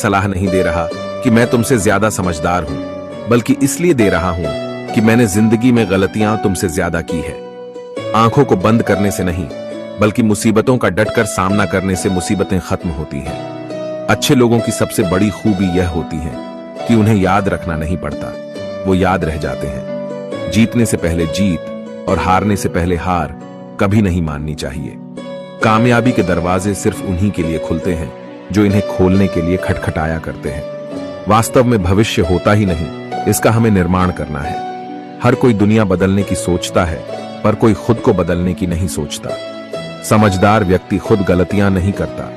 सलाह नहीं दे रहा कि मैं तुमसे ज्यादा समझदार हूं, बल्कि इसलिए दे रहा हूं कि मैंने जिंदगी में गलतियां तुमसे ज्यादा की है। आंखों को बंद करने से नहीं, बल्कि मुसीबतों का डटकर सामना करने से मुसीबतें खत्म होती हैं। अच्छे लोगों की सबसे बड़ी खूबी यह होती है कि उन्हें याद रखना नहीं पड़ता, वो याद रह जाते हैं। जीतने से पहले जीत और हारने से पहले हार कभी नहीं माननी चाहिए। कामयाबी के दरवाजे सिर्फ उन्हीं के लिए खुलते हैं जो इन्हें खोलने के लिए खटखटाया करते हैं। वास्तव में भविष्य होता ही नहीं, इसका हमें निर्माण करना है। हर कोई दुनिया बदलने की सोचता है, पर कोई खुद को बदलने की नहीं सोचता। समझदार व्यक्ति खुद गलतियां नहीं करता,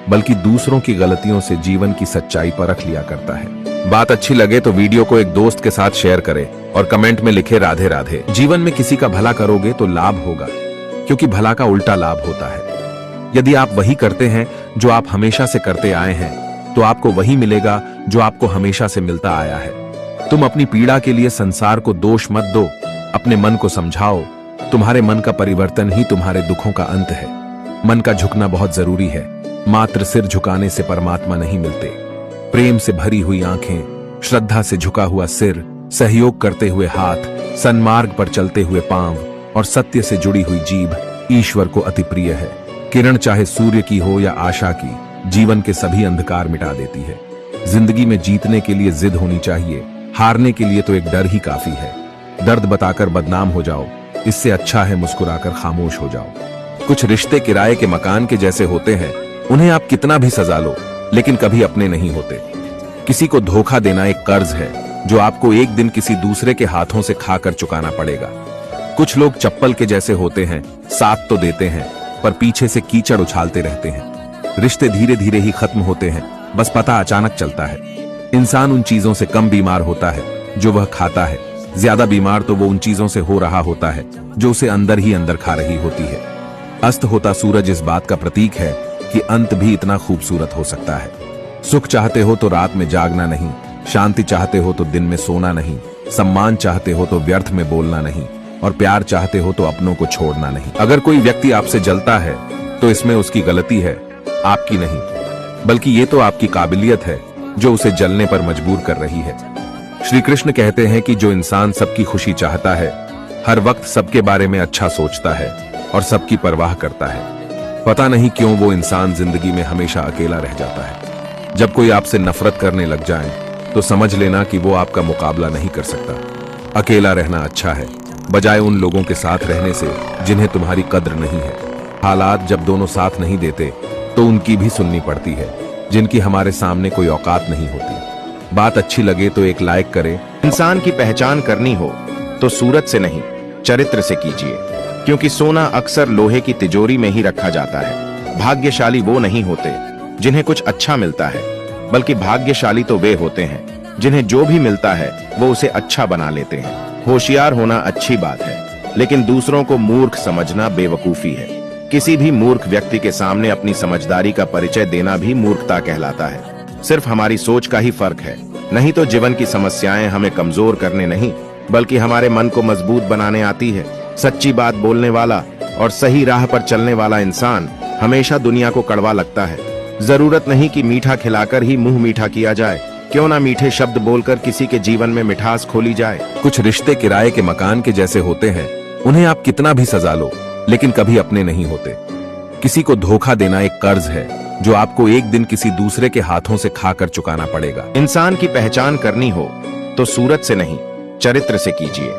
बल्कि दूसरों की गलतियों से जीवन की सच्चाई परख लिया करता है। बात अच्छी लगे तो वीडियो को एक दोस्त के साथ शेयर करें और कमेंट में लिखे राधे राधे। जीवन में किसी का भला करोगे तो लाभ होगा, क्योंकि भला का उल्टा लाभ होता है। यदि आप वही करते हैं जो आप हमेशा से करते आए हैं, तो आपको वही मिलेगा जो आपको हमेशा से मिलता आया है। तुम अपनी पीड़ा के लिए संसार को दोष मत दो, अपने मन को समझाओ। तुम्हारे मन का परिवर्तन ही तुम्हारे दुखों का अंत है। मन का झुकना बहुत जरूरी है, मात्र सिर झुकाने से परमात्मा नहीं मिलते। प्रेम से भरी हुई आंखें, श्रद्धा से झुका हुआ सिर, सहयोग करते हुए हाथ, सन्मार्ग पर चलते हुए पांव और सत्य से जुड़ी हुई जीभ ईश्वर को अति प्रिय है। किरण चाहे सूर्य की हो या आशा की, जीवन के सभी अंधकार मिटा देती है। जिंदगी में जीतने के लिए जिद होनी चाहिए, हारने के लिए तो एक डर ही काफी है। दर्द बताकर बदनाम हो जाओ, इससे अच्छा है मुस्कुराकर खामोश हो जाओ। कुछ रिश्ते किराए के मकान के जैसे होते हैं, उन्हें आप कितना भी सजा लो, लेकिन कभी अपने नहीं होते। किसी को धोखा देना एक कर्ज है, जो आपको एक दिन किसी दूसरे के हाथों से खाकर चुकाना पड़ेगा। कुछ लोग चप्पल के जैसे होते हैं, साथ तो देते हैं, पर पीछे से कीचड़ उछालते रहते हैं। रिश्ते धीरे धीरे ही खत्म होते हैं, बस पता अचानक चलता है। इंसान उन चीजों से कम बीमार होता है जो वह खाता है, ज्यादा बीमार तो वो उन चीजों से हो रहा होता है जो उसे अंदर ही अंदर खा रही होती है। अस्त होता सूरज इस बात का प्रतीक है कि अंत भी इतना खूबसूरत हो सकता है। सुख चाहते हो तो रात में जागना नहीं, शांति चाहते हो तो दिन में सोना नहीं, सम्मान चाहते हो तो व्यर्थ में बोलना नहीं, और प्यार चाहते हो तो अपनों को छोड़ना नहीं। अगर कोई व्यक्ति आपसे जलता है तो इसमें उसकी गलती है, आपकी नहीं, बल्कि ये तो आपकी काबिलियत है जो उसे जलने पर मजबूर कर रही है। श्री कृष्ण कहते हैं कि जो इंसान सबकी खुशी चाहता है, हर वक्त सबके बारे में अच्छा सोचता है और सबकी परवाह करता है, पता नहीं क्यों वो इंसान जिंदगी में हमेशा अकेला रह जाता है। जब कोई आपसे नफरत करने लग जाए तो समझ लेना कि वो आपका मुकाबला नहीं कर सकता। अकेला रहना अच्छा है, बजाय उन लोगों के साथ रहने से जिन्हें तुम्हारी कद्र नहीं है। हालात जब दोनों साथ नहीं देते तो उनकी भी सुननी पड़ती है, जिनकी हमारे सामने कोई औकात नहीं होती। बात अच्छी लगे तो एक लाइक करें। इंसान की पहचान करनी हो तो सूरत से नहीं, चरित्र से कीजिए, क्योंकि सोना अक्सर लोहे की तिजोरी में ही रखा जाता है। भाग्यशाली वो नहीं होते जिन्हें कुछ अच्छा मिलता है, बल्कि भाग्यशाली तो वे होते हैं जिन्हें जो भी मिलता है वो उसे अच्छा बना लेते हैं। होशियार होना अच्छी बात है, लेकिन दूसरों को मूर्ख समझना बेवकूफी है। किसी भी मूर्ख व्यक्ति के सामने अपनी समझदारी का परिचय देना भी मूर्खता कहलाता है। सिर्फ हमारी सोच का ही फर्क है, नहीं तो जीवन की समस्याएं हमें कमजोर करने नहीं, बल्कि हमारे मन को मजबूत बनाने आती है। सच्ची बात बोलने वाला और सही राह पर चलने वाला इंसान हमेशा दुनिया को कड़वा लगता है। जरूरत नहीं कि मीठा खिलाकर ही मुंह मीठा किया जाए, क्यों ना मीठे शब्द बोलकर किसी के जीवन में मिठास खोली जाए। कुछ रिश्ते किराए के मकान के जैसे होते हैं, उन्हें आप कितना भी सजा लो, लेकिन कभी अपने नहीं होते। किसी को धोखा देना एक कर्ज है जो आपको एक दिन किसी दूसरे के हाथों से खाकर चुकाना पड़ेगा। इंसान की पहचान करनी हो तो सूरत से नहीं, चरित्र से कीजिए,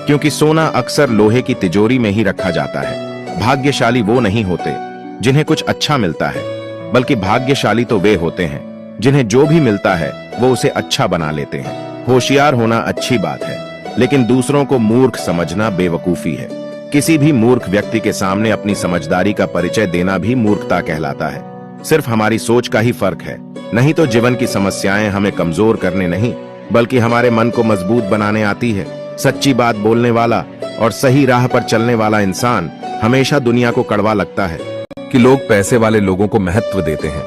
क्योंकि सोना अक्सर लोहे की तिजोरी में ही रखा जाता है। भाग्यशाली वो नहीं होते जिन्हें कुछ अच्छा मिलता है, बल्कि भाग्यशाली तो वे होते हैं जिन्हें जो भी मिलता है वो उसे अच्छा बना लेते हैं। होशियार होना अच्छी बात है, लेकिन दूसरों को मूर्ख समझना बेवकूफी है। किसी भी मूर्ख व्यक्ति के सामने अपनी समझदारी का परिचय देना भी मूर्खता कहलाता है। सिर्फ हमारी सोच का ही फर्क है, नहीं तो जीवन की समस्याएं हमें कमजोर करने नहीं, बल्कि हमारे मन को मजबूत बनाने आती है। सच्ची बात बोलने वाला और सही राह पर चलने वाला इंसान हमेशा दुनिया को कड़वा लगता है। कि लोग पैसे वाले लोगों को महत्व देते हैं,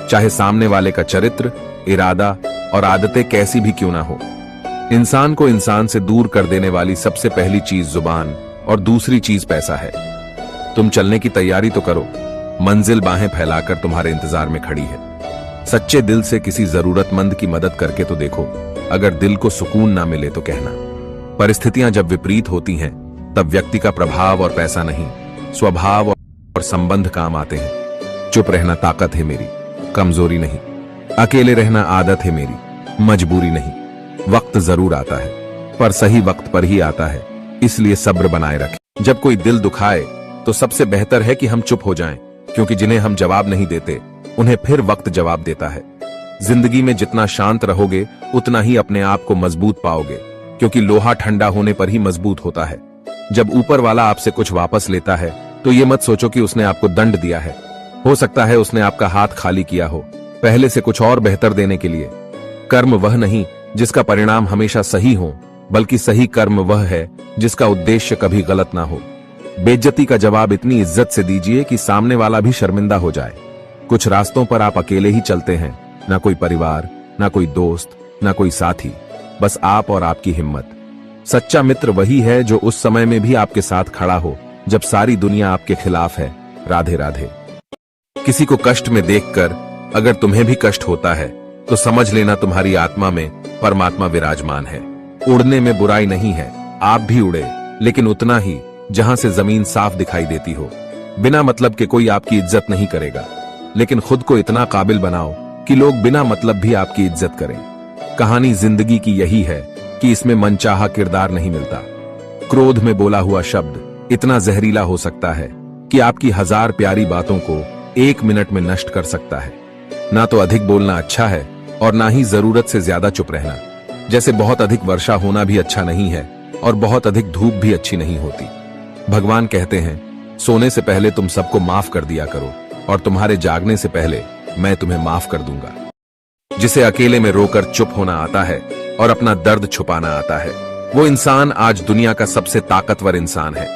चाहे सामने वाले का चरित्र, इरादा और आदतें कैसी भी क्यों ना हो। इंसान को इंसान से दूर कर देने वाली सबसे पहली चीज जुबान और दूसरी चीज पैसा है। तुम चलने की तैयारी तो करो, मंजिल बाहें फैलाकर तुम्हारे इंतजार में खड़ी है। सच्चे दिल से किसी जरूरतमंद की मदद करके तो देखो। अगर दिल को सुकून ना मिले तो कहना। परिस्थितियां जब विपरीत होती हैं तब व्यक्ति का प्रभाव और पैसा नहीं, स्वभाव और संबंध काम आते हैं। चुप रहना ताकत है मेरी, कमजोरी नहीं। अकेले रहना आदत है मेरी, मजबूरी नहीं। वक्त जरूर आता है पर सही वक्त पर ही आता है, इसलिए सब्र बनाए रखें। जब कोई दिल दुखाए तो सबसे बेहतर है कि हम चुप हो जाएं, क्योंकि जिन्हें हम जवाब नहीं देते उन्हें फिर वक्त जवाब देता है। जिंदगी में जितना शांत रहोगे उतना ही अपने आप को मजबूत पाओगे, क्योंकि लोहा ठंडा होने पर ही मजबूत होता है। जब ऊपर वाला आपसे कुछ वापस लेता है तो ये मत सोचो कि उसने आपको दंड दिया है। हो सकता है उसने आपका हाथ खाली किया हो, पहले से कुछ और बेहतर देने के लिए। कर्म वह नहीं जिसका परिणाम हमेशा सही हो, बल्कि सही कर्म वह है जिसका उद्देश्य कभी गलत ना हो। बेइज्जती का जवाब इतनी इज्जत से दीजिए कि सामने वाला भी शर्मिंदा हो जाए। कुछ रास्तों पर आप अकेले ही चलते हैं, ना कोई परिवार, ना कोई दोस्त, ना कोई साथी, बस आप और आपकी हिम्मत। सच्चा मित्र वही है जो उस समय में भी आपके साथ खड़ा हो जब सारी दुनिया आपके खिलाफ है। राधे राधे। किसी को कष्ट में देखकर अगर तुम्हें भी कष्ट होता है तो समझ लेना तुम्हारी आत्मा में परमात्मा विराजमान है। उड़ने में बुराई नहीं है, आप भी उड़े, लेकिन उतना ही जहां से जमीन साफ दिखाई देती हो। बिना मतलब के कोई आपकी इज्जत नहीं करेगा, लेकिन खुद को इतना काबिल बनाओ कि लोग बिना मतलब भी आपकी इज्जत करें। कहानी जिंदगी की यही है कि इसमें मनचाहा किरदार नहीं मिलता। क्रोध में बोला हुआ शब्द इतना जहरीला हो सकता है कि आपकी 1000 प्यारी बातों को 1 मिनट में नष्ट कर सकता है। ना तो अधिक बोलना अच्छा है और ना ही जरूरत से ज्यादा चुप रहना। जैसे बहुत अधिक वर्षा होना भी अच्छा नहीं है और बहुत अधिक धूप भी अच्छी नहीं होती। भगवान कहते हैं, सोने से पहले तुम सबको माफ कर दिया करो और तुम्हारे जागने से पहले मैं तुम्हें माफ कर दूंगा। जिसे अकेले में रोकर चुप होना आता है और अपना दर्द छुपाना आता है, वो इंसान आज दुनिया का सबसे ताकतवर इंसान है।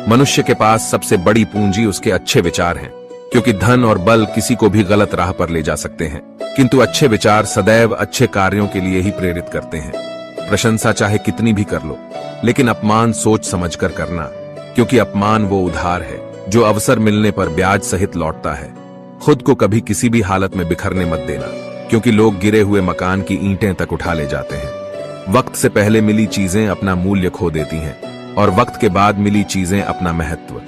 मनुष्य के पास सबसे बड़ी पूंजी उसके अच्छे विचार हैं, क्योंकि धन और बल किसी को भी गलत राह पर ले जा सकते हैं, किंतु अच्छे विचार सदैव अच्छे कार्यों के लिए ही प्रेरित करते हैं। प्रशंसा चाहे कितनी भी कर लो, लेकिन अपमान सोच समझकर करना, क्योंकि अपमान वो उधार है जो अवसर मिलने पर ब्याज सहित लौटता है। खुद को कभी किसी भी हालत में बिखरने मत देना, क्योंकि लोग गिरे हुए मकान की ईंटें तक उठा ले जाते हैं। वक्त से पहले मिली चीजें अपना मूल्य खो देती हैं और वक्त के बाद मिली चीजें अपना महत्व।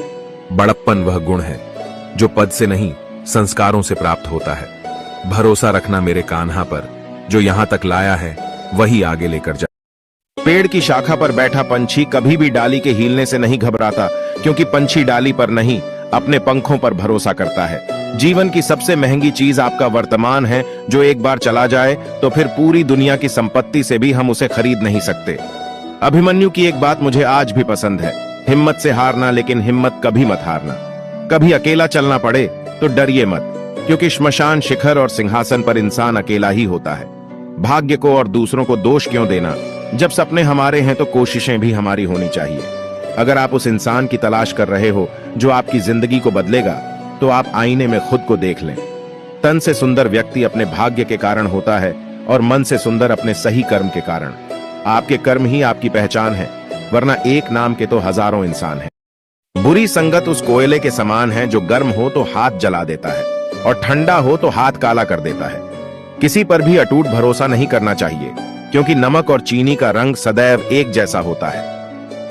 बड़प्पन वह गुण है जो पद से नहीं संस्कारों से प्राप्त होता है। भरोसा रखना मेरे कान्हा पर, जो यहां तक लाया है वही आगे लेकर जा। पेड़ की शाखा पर बैठा पंछी कभी भी डाली के हिलने से नहीं घबराता, क्योंकि पंछी डाली पर नहीं अपने पंखों पर भरोसा करता है। जीवन की सबसे महंगी चीज आपका वर्तमान है, जो एक बार चला जाए तो फिर पूरी दुनिया की संपत्ति से भी हम उसे खरीद नहीं सकते। अभिमन्यु की एक बात मुझे आज भी पसंद है, हिम्मत से हारना, लेकिन हिम्मत कभी मत हारना। कभी अकेला चलना पड़े तो डरिए मत, क्योंकि श्मशान शिखर और सिंहासन पर इंसान अकेला ही होता है। भाग्य को और दूसरों को दोष क्यों देना? जब सपने हमारे हैं तो कोशिशें भी हमारी होनी चाहिए। अगर आप उस इंसान की तलाश कर रहे हो जो आपकी जिंदगी को बदलेगा, तो आप आईने में खुद को देख लें। तन से सुंदर व्यक्ति अपने भाग्य के कारण होता है और मन से सुंदर अपने सही कर्म के कारण। आपके कर्म ही आपकी पहचान है, वरना एक नाम के तो हजारों इंसान हैं। बुरी संगत उस कोयले के समान है जो गर्म हो तो हाथ जला देता है और ठंडा हो तो हाथ काला कर देता है। किसी पर भी अटूट भरोसा नहीं करना चाहिए, क्योंकि नमक और चीनी का रंग सदैव एक जैसा होता है।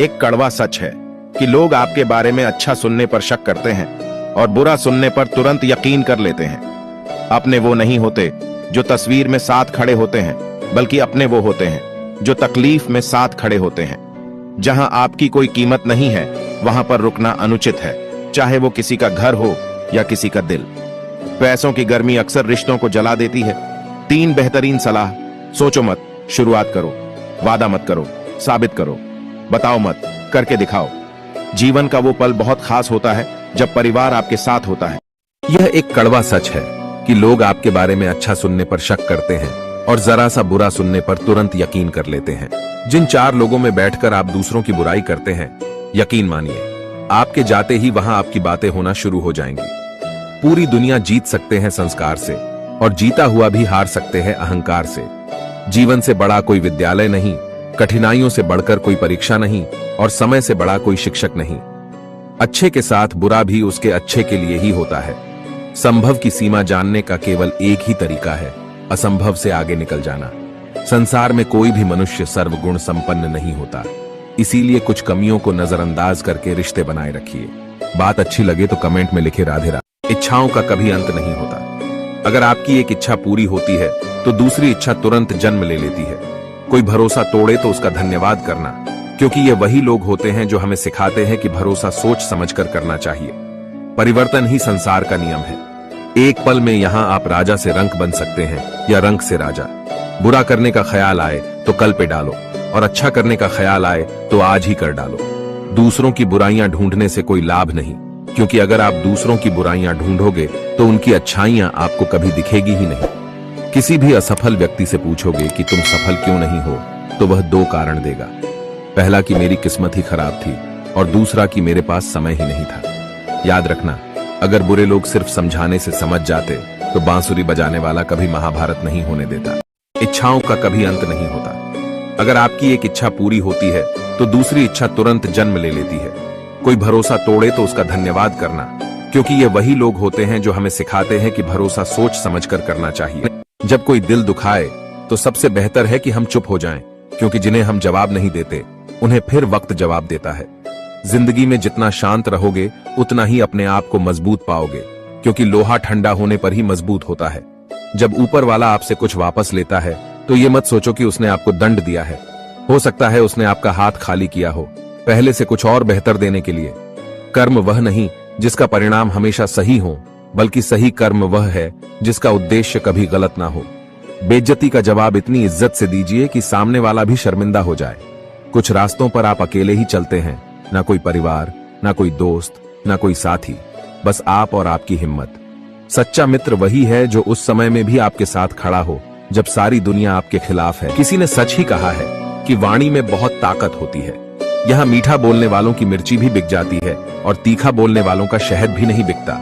एक कड़वा सच है कि लोग आपके बारे में अच्छा सुनने पर शक करते हैं और बुरा सुनने पर तुरंत यकीन कर लेते हैं। अपने वो नहीं होते जो तस्वीर में साथ खड़े होते हैं, बल्कि अपने वो होते हैं जो तकलीफ में साथ खड़े होते हैं। जहां आपकी कोई कीमत नहीं है, वहां पर रुकना अनुचित है, चाहे वो किसी का घर हो या किसी का दिल। पैसों की गर्मी अक्सर रिश्तों को जला देती है। 3 बेहतरीन सलाह: सोचो मत, शुरुआत करो, वादा मत करो, साबित करो, बताओ मत, करके दिखाओ। जीवन का वो पल बहुत खास होता है जब परिवार आपके साथ होता है। यह एक कड़वा सच है कि लोग आपके बारे में अच्छा सुनने पर शक करते हैं और जरा सा बुरा सुनने पर तुरंत यकीन कर लेते हैं। जिन 4 लोगों में बैठकर आप दूसरों की बुराई करते हैं, यकीन मानिए आपके जाते ही वहां आपकी बातें होना शुरू हो जाएंगी। पूरी दुनिया जीत सकते हैं संस्कार से, और जीता हुआ भी हार सकते हैं अहंकार से। जीवन से बड़ा कोई विद्यालय नहीं, कठिनाइयों से बढ़कर कोई परीक्षा नहीं, और समय से बड़ा कोई शिक्षक नहीं। अच्छे के साथ बुरा भी उसके अच्छे के लिए ही होता है। संभव की सीमा जानने का केवल एक ही तरीका है, असंभव से आगे निकल जाना। संसार में कोई भी मनुष्य सर्वगुण संपन्न नहीं होता, इसीलिए कुछ कमियों को नजरअंदाज करके रिश्ते बनाए रखिए। बात अच्छी लगे तो कमेंट में लिखे राधे राधे। इच्छाओं का कभी अंत नहीं होता। अगर आपकी एक इच्छा पूरी होती है तो दूसरी इच्छा तुरंत जन्म ले लेती है। कोई भरोसा तोड़े तो उसका धन्यवाद करना, क्योंकि ये वही लोग होते हैं जो हमें सिखाते हैं कि भरोसा सोच समझकर करना चाहिए। परिवर्तन ही संसार का नियम है। एक पल में यहां आप राजा से रंक बन सकते हैं या रंक से राजा। बुरा करने का ख्याल आए तो कल पे डालो, और अच्छा करने का ख्याल आए तो आज ही कर डालो। दूसरों की बुराइयां ढूंढने से कोई लाभ नहीं, क्योंकि अगर आप दूसरों की बुराइयां ढूंढोगे तो उनकी अच्छाइयां आपको कभी दिखेगी ही नहीं। किसी भी असफल व्यक्ति से पूछोगे कि तुम सफल क्यों नहीं हो, तो वह दो कारण देगा। पहला कि मेरी किस्मत ही खराब थी, और दूसरा कि मेरे पास समय ही नहीं था। याद रखना, अगर बुरे लोग सिर्फ समझाने से समझ जाते तो बांसुरी बजाने वाला कभी महाभारत नहीं होने देता। इच्छाओं का कभी अंत नहीं होता। अगर आपकी एक इच्छा पूरी होती है तो दूसरी इच्छा तुरंत जन्म ले लेती है। कोई भरोसा तोड़े तो उसका धन्यवाद करना, क्योंकि ये वही लोग होते हैं जो हमें सिखाते हैं कि भरोसा सोच समझकर करना चाहिए। जब कोई दिल दुखाए तो सबसे बेहतर है कि हम चुप हो जाएं, क्योंकि जिन्हें हम जवाब नहीं देते उन्हें फिर वक्त जवाब देता है। जिंदगी में जितना शांत रहोगे उतना ही अपने आप को मजबूत पाओगे, क्योंकि लोहा ठंडा होने पर ही मजबूत होता है। जब ऊपर वाला आपसे कुछ वापस लेता है तो ये मत सोचो कि उसने आपको दंड दिया है। हो सकता है उसने आपका हाथ खाली किया हो, पहले से कुछ और बेहतर देने के लिए। कर्म वह नहीं जिसका परिणाम हमेशा सही हो, बल्कि सही कर्म वह है जिसका उद्देश्य कभी गलत ना हो। बेइज्जती का जवाब इतनी इज्जत से दीजिए कि सामने वाला भी शर्मिंदा हो जाए। कुछ रास्तों पर आप अकेले ही चलते हैं, ना कोई परिवार, ना कोई दोस्त, ना कोई साथी, बस आप और आपकी हिम्मत। सच्चा मित्र वही है जो उस समय में भी आपके साथ खड़ा हो जब सारी दुनिया आपके खिलाफ है। किसी ने सच ही कहा है कि वाणी में बहुत ताकत होती है। यहाँ मीठा बोलने वालों की मिर्ची भी बिक जाती है और तीखा बोलने वालों का शहद भी नहीं बिकता।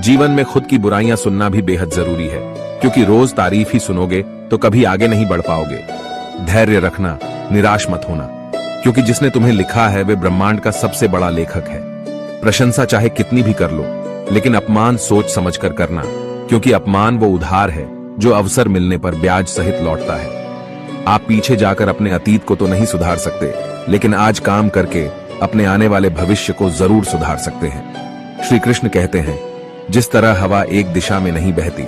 जीवन में खुद की बुराइयां सुनना भी बेहद जरूरी है, क्योंकि रोज तारीफ ही सुनोगे तो कभी आगे नहीं बढ़ पाओगे। धैर्य रखना, निराश मत होना, क्योंकि जिसने तुम्हें लिखा है वे ब्रह्मांड का सबसे बड़ा लेखक है। प्रशंसा चाहे कितनी भी कर लो, लेकिन अपमान सोच समझकर करना, क्योंकि अपमान वो उधार है जो अवसर मिलने पर ब्याज सहित लौटता है। आप पीछे जाकर अपने अतीत को तो नहीं सुधार सकते, लेकिन आज काम करके अपने आने वाले भविष्य को जरूर सुधार सकते हैं। श्री कृष्ण कहते हैं, जिस तरह हवा एक दिशा में नहीं बहती,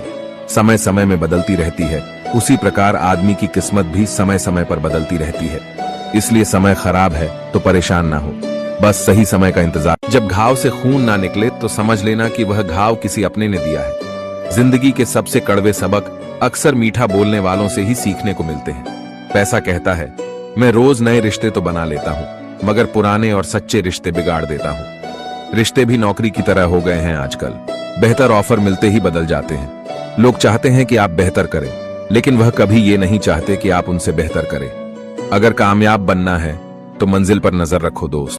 समय समय में बदलती रहती है, उसी प्रकार आदमी की किस्मत भी समय समय पर बदलती रहती है। इसलिए समय खराब है तो परेशान ना हो, बस सही समय का इंतजार। जब घाव से खून ना निकले तो समझ लेना कि वह घाव किसी अपने ने दिया है। जिंदगी के सबसे कड़वे सबक अक्सर मीठा बोलने वालों से ही सीखने को मिलते हैं। पैसा कहता है, मैं रोज नए रिश्ते तो बना लेता हूँ, मगर पुराने और सच्चे रिश्ते बिगाड़ देता हूँ। रिश्ते भी नौकरी की तरह हो गए हैं आजकल, बेहतर ऑफर मिलते ही बदल जाते हैं। लोग चाहते हैं कि आप बेहतर करें, लेकिन वह कभी ये नहीं चाहते कि आप उनसे बेहतर करें। अगर कामयाब बनना है तो मंजिल पर नजर रखो दोस्त।